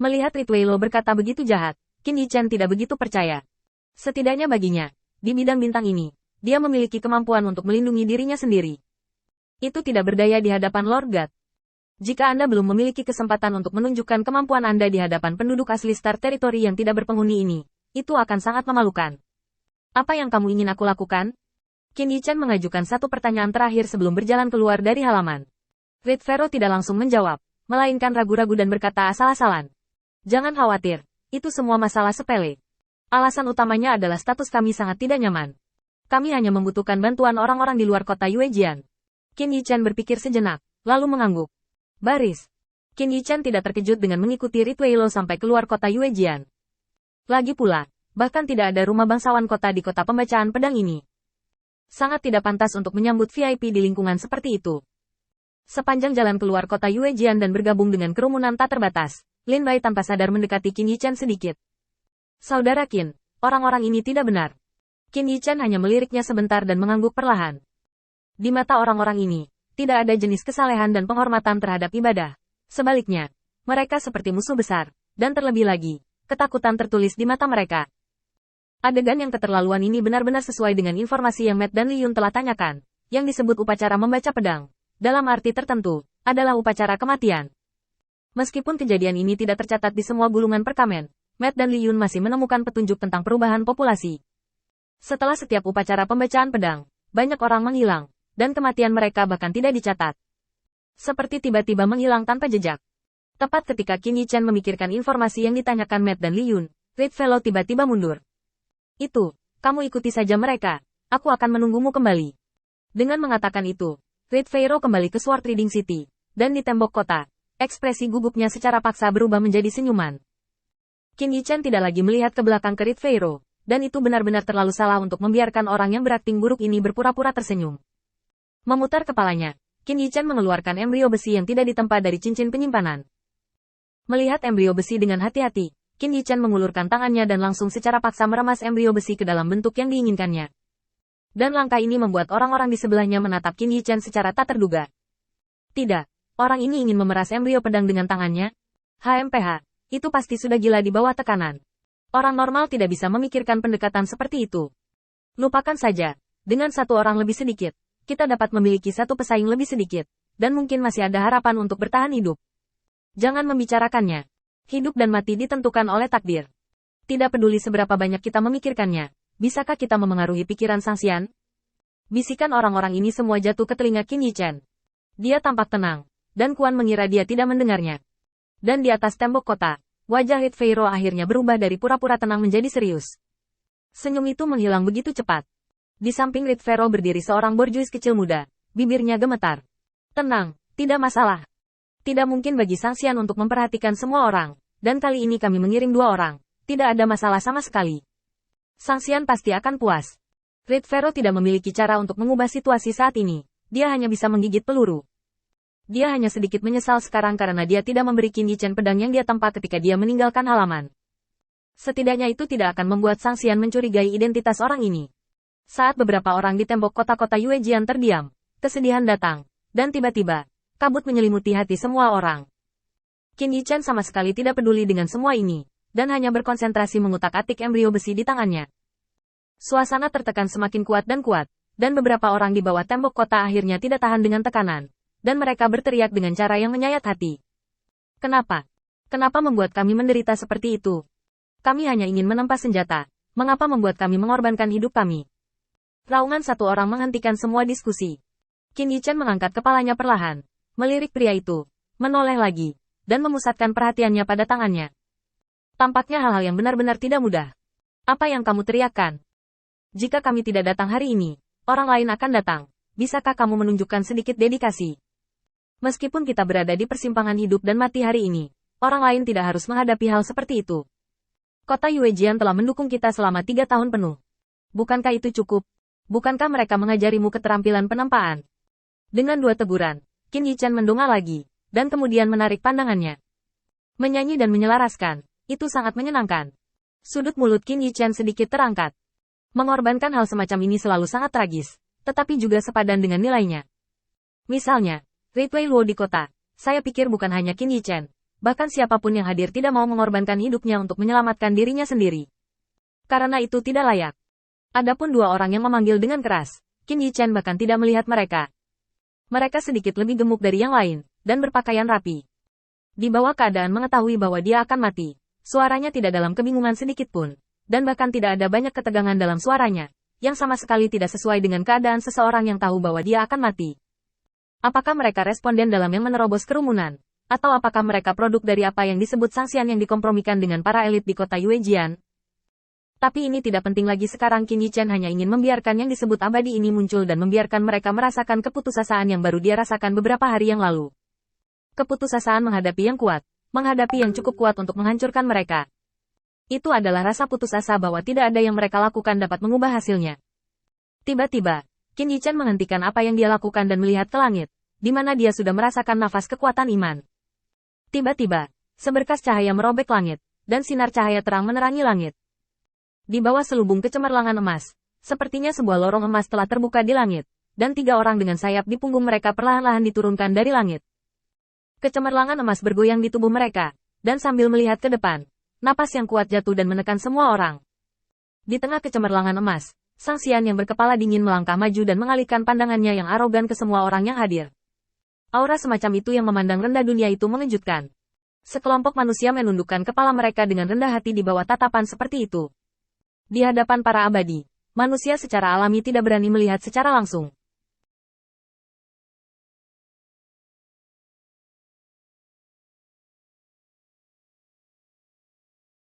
Melihat Ritwei Lo berkata begitu jahat, Qin Yichen tidak begitu percaya. Setidaknya baginya, di bidang bintang ini, dia memiliki kemampuan untuk melindungi dirinya sendiri. Itu tidak berdaya di hadapan Lord God. Jika Anda belum memiliki kesempatan untuk menunjukkan kemampuan Anda di hadapan penduduk asli Star Territory yang tidak berpenghuni ini, itu akan sangat memalukan. Apa yang kamu ingin aku lakukan? Qin Yichen mengajukan satu pertanyaan terakhir sebelum berjalan keluar dari halaman. Red Pharaoh tidak langsung menjawab, melainkan ragu-ragu dan berkata asal-asalan. Jangan khawatir, itu semua masalah sepele. Alasan utamanya adalah status kami sangat tidak nyaman. Kami hanya membutuhkan bantuan orang-orang di luar kota Yuejian. Qin Yichen berpikir sejenak, lalu mengangguk. Baris. Qin Yichen tidak terkejut dengan mengikuti Ritwei Lo sampai keluar kota Yuejian. Lagi pula, bahkan tidak ada rumah bangsawan kota di kota pembacaan pedang ini. Sangat tidak pantas untuk menyambut VIP di lingkungan seperti itu. Sepanjang jalan keluar kota Yuejian dan bergabung dengan kerumunan tak terbatas, Lin Bai tanpa sadar mendekati Qin Yichen sedikit. Saudara Qin, orang-orang ini tidak benar. Qin Yichen hanya meliriknya sebentar dan mengangguk perlahan. Di mata orang-orang ini, tidak ada jenis kesalehan dan penghormatan terhadap ibadah. Sebaliknya, mereka seperti musuh besar, dan terlebih lagi, ketakutan tertulis di mata mereka. Adegan yang keterlaluan ini benar-benar sesuai dengan informasi yang Matt dan Li Yun telah tanyakan, yang disebut upacara membaca pedang. Dalam arti tertentu, adalah upacara kematian. Meskipun kejadian ini tidak tercatat di semua gulungan perkamen, Matt dan Li Yun masih menemukan petunjuk tentang perubahan populasi. Setelah setiap upacara pembacaan pedang, banyak orang menghilang, dan kematian mereka bahkan tidak dicatat. Seperti tiba-tiba menghilang tanpa jejak. Tepat ketika Qin Yichen memikirkan informasi yang ditanyakan Matt dan Li Yun, Red Pharaoh tiba-tiba mundur. Itu, kamu ikuti saja mereka, aku akan menunggumu kembali. Dengan mengatakan itu, Red Pharaoh kembali ke Sword Reading City, dan di tembok kota, ekspresi gugupnya secara paksa berubah menjadi senyuman. Qin Yichen tidak lagi melihat ke belakang ke Red Pharaoh, dan itu benar-benar terlalu salah untuk membiarkan orang yang berakting buruk ini berpura-pura tersenyum. Memutar kepalanya, Qin Yichen mengeluarkan embrio besi yang tidak ditempa dari cincin penyimpanan. Melihat embrio besi dengan hati-hati, Qin Yichen mengulurkan tangannya dan langsung secara paksa meremas embrio besi ke dalam bentuk yang diinginkannya. Dan langkah ini membuat orang-orang di sebelahnya menatap Qin Yichen secara tak terduga. Tidak, orang ini ingin memeras embrio pedang dengan tangannya? HMPH, itu pasti sudah gila di bawah tekanan. Orang normal tidak bisa memikirkan pendekatan seperti itu. Lupakan saja, dengan satu orang lebih sedikit, kita dapat memiliki satu pesaing lebih sedikit, dan mungkin masih ada harapan untuk bertahan hidup. Jangan membicarakannya. Hidup dan mati ditentukan oleh takdir. Tidak peduli seberapa banyak kita memikirkannya, bisakah kita memengaruhi pikiran Sang Xian? Bisikan orang-orang ini semua jatuh ke telinga Qin Yichen. Dia tampak tenang, dan Kuan mengira dia tidak mendengarnya. Dan di atas tembok kota, wajah Red Pharaoh akhirnya berubah dari pura-pura tenang menjadi serius. Senyum itu menghilang begitu cepat. Di samping Red Pharaoh berdiri seorang borjuis kecil muda, bibirnya gemetar. Tenang, tidak masalah. Tidak mungkin bagi Sang Xian untuk memperhatikan semua orang, dan kali ini kami mengirim 2 orang, tidak ada masalah sama sekali. Sang Xian pasti akan puas. Red Pharaoh tidak memiliki cara untuk mengubah situasi saat ini, dia hanya bisa menggigit peluru. Dia hanya sedikit menyesal sekarang karena dia tidak memberi Qin Yichen pedang yang dia tempa ketika dia meninggalkan halaman. Setidaknya itu tidak akan membuat Sang Xian mencurigai identitas orang ini. Saat beberapa orang di tembok kota-kota Yuejian terdiam, kesedihan datang, dan tiba-tiba, kabut menyelimuti hati semua orang. Qin Yichen sama sekali tidak peduli dengan semua ini, dan hanya berkonsentrasi mengutak-atik embrio besi di tangannya. Suasana tertekan semakin kuat, dan beberapa orang di bawah tembok kota akhirnya tidak tahan dengan tekanan, dan mereka berteriak dengan cara yang menyayat hati. Kenapa? Kenapa membuat kami menderita seperti itu? Kami hanya ingin menempa senjata, mengapa membuat kami mengorbankan hidup kami? Raungan satu orang menghentikan semua diskusi. Qin Yichen mengangkat kepalanya perlahan, melirik pria itu, menoleh lagi, dan memusatkan perhatiannya pada tangannya. Tampaknya hal-hal yang benar-benar tidak mudah. Apa yang kamu teriakkan? Jika kami tidak datang hari ini, orang lain akan datang. Bisakah kamu menunjukkan sedikit dedikasi? Meskipun kita berada di persimpangan hidup dan mati hari ini, orang lain tidak harus menghadapi hal seperti itu. Kota Yuejian telah mendukung kita selama 3 tahun penuh. Bukankah itu cukup? Bukankah mereka mengajarimu keterampilan penempaan? Dengan 2 teguran, Qin Yichen mendongak lagi, dan kemudian menarik pandangannya. Menyanyi dan menyelaraskan, itu sangat menyenangkan. Sudut mulut Qin Yichen sedikit terangkat. Mengorbankan hal semacam ini selalu sangat tragis, tetapi juga sepadan dengan nilainya. Misalnya, Ritwei Luo di kota, saya pikir bukan hanya Qin Yichen, bahkan siapapun yang hadir tidak mau mengorbankan hidupnya untuk menyelamatkan dirinya sendiri. Karena itu tidak layak. Adapun dua orang yang memanggil dengan keras, Qin Yichen bahkan tidak melihat mereka. Mereka sedikit lebih gemuk dari yang lain, dan berpakaian rapi. Di bawah keadaan mengetahui bahwa dia akan mati, suaranya tidak dalam kebingungan sedikit pun, dan bahkan tidak ada banyak ketegangan dalam suaranya, yang sama sekali tidak sesuai dengan keadaan seseorang yang tahu bahwa dia akan mati. Apakah mereka responden dalam yang menerobos kerumunan? Atau apakah mereka produk dari apa yang disebut sanksian yang dikompromikan dengan para elit di kota Yuejian? Tapi ini tidak penting lagi sekarang. Qin Yichen hanya ingin membiarkan yang disebut abadi ini muncul dan membiarkan mereka merasakan keputusasaan yang baru dia rasakan beberapa hari yang lalu. Keputusasaan menghadapi yang kuat, menghadapi yang cukup kuat untuk menghancurkan mereka. Itu adalah rasa putus asa bahwa tidak ada yang mereka lakukan dapat mengubah hasilnya. Tiba-tiba, Qin Yichen menghentikan apa yang dia lakukan dan melihat ke langit, di mana dia sudah merasakan nafas kekuatan iman. Tiba-tiba, seberkas cahaya merobek langit, dan sinar cahaya terang menerangi langit. Di bawah selubung kecemerlangan emas, sepertinya sebuah lorong emas telah terbuka di langit, dan 3 orang dengan sayap di punggung mereka perlahan-lahan diturunkan dari langit. Kecemerlangan emas bergoyang di tubuh mereka, dan sambil melihat ke depan, napas yang kuat jatuh dan menekan semua orang. Di tengah kecemerlangan emas, Sang Xian yang berkepala dingin melangkah maju dan mengalihkan pandangannya yang arogan ke semua orang yang hadir. Aura semacam itu yang memandang rendah dunia itu mengejutkan. Sekelompok manusia menundukkan kepala mereka dengan rendah hati di bawah tatapan seperti itu. Di hadapan para abadi, manusia secara alami tidak berani melihat secara langsung.